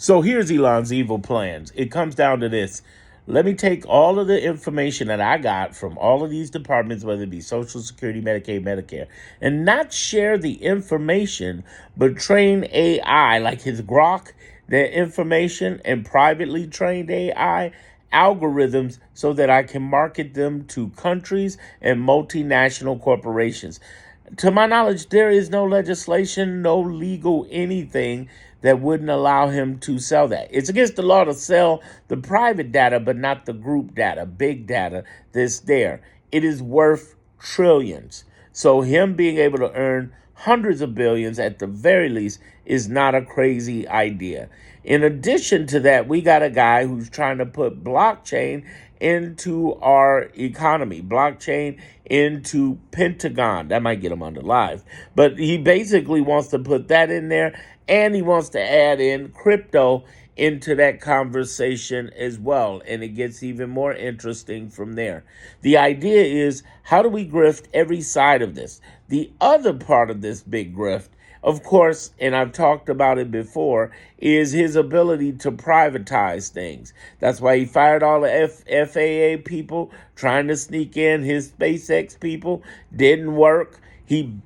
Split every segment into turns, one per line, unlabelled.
So here's Elon's evil plans. It comes down to this. Let me take all of the information that I got from all of these departments, whether it be Social Security, Medicaid, Medicare, and not share the information, but train AI like his Grok, their information, and privately trained AI algorithms so that I can market them to countries and multinational corporations. To my knowledge, there is no legislation, no legal anything that wouldn't allow him to sell that. It's against the law to sell the private data, but not the group data, big data that's there. It is worth trillions. So him being able to earn hundreds of billions at the very least is not a crazy idea. In addition to that, we got a guy who's trying to put blockchain into our economy, blockchain into Pentagon. That might get him under live. But he basically wants to put that in there, and he wants to add in crypto into that conversation as well. And it gets even more interesting from there. The idea is, how do we grift every side of this? The other part of this big grift, of course, and I've talked about it before, is his ability to privatize things. That's why he fired all the FAA people trying to sneak in. His SpaceX people didn't work. It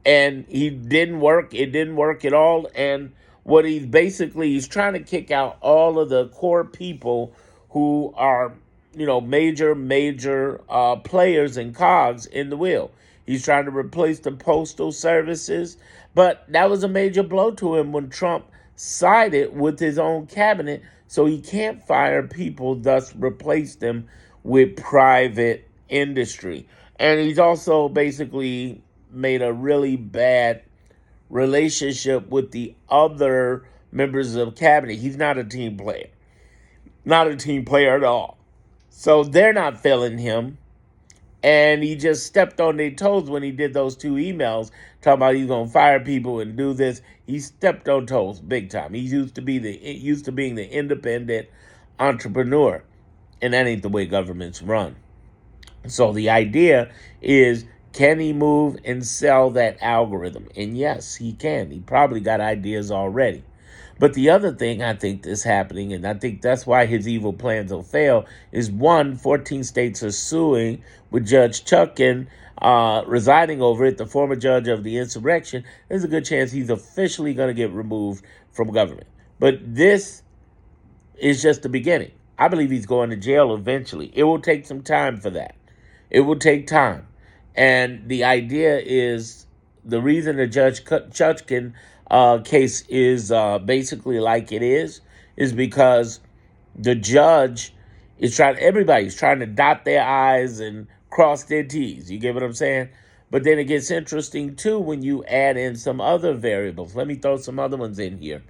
didn't work at all. And what he's trying to kick out all of the core people who are, major players and cogs in the wheel. He's trying to replace the postal services, but that was a major blow to him when Trump sided with his own cabinet, so he can't fire people, thus replace them with private industry. And he's also basically made a really bad relationship with the other members of cabinet. He's not a team player. Not a team player at all. So they're not feeling him. And he just stepped on their toes when he did those 2 emails talking about he's going to fire people and do this. He stepped on toes big time. He used to being the independent entrepreneur. And that ain't the way governments run. So the idea is, can he move and sell that algorithm? And yes, he can. He probably got ideas already. But the other thing I think that's happening, and I think that's why his evil plans will fail, is 14 states are suing with Judge Chutkan residing over it, the former judge of the insurrection. There's a good chance he's officially going to get removed from government. But this is just the beginning. I believe he's going to jail eventually. It will take some time for that. It will take time. And the idea is, the reason the Judge Chutkan case is basically like it is because the judge everybody's trying to dot their I's and cross their T's. You get what I'm saying? But then it gets interesting too when you add in some other variables. Let me throw some other ones in here.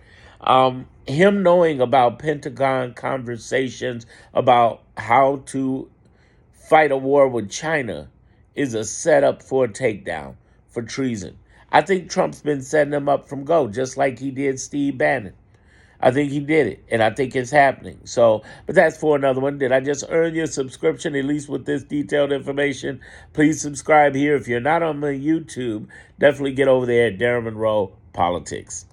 Him knowing about Pentagon conversations about how to fight a war with China is a setup for a takedown, for treason. I think Trump's been setting him up from go, just like he did Steve Bannon. I think he did it, and I think it's happening. So, but that's for another one. Did I just earn your subscription, at least with this detailed information? Please subscribe here. If you're not on my YouTube, definitely get over there at Darren Monroe Politics.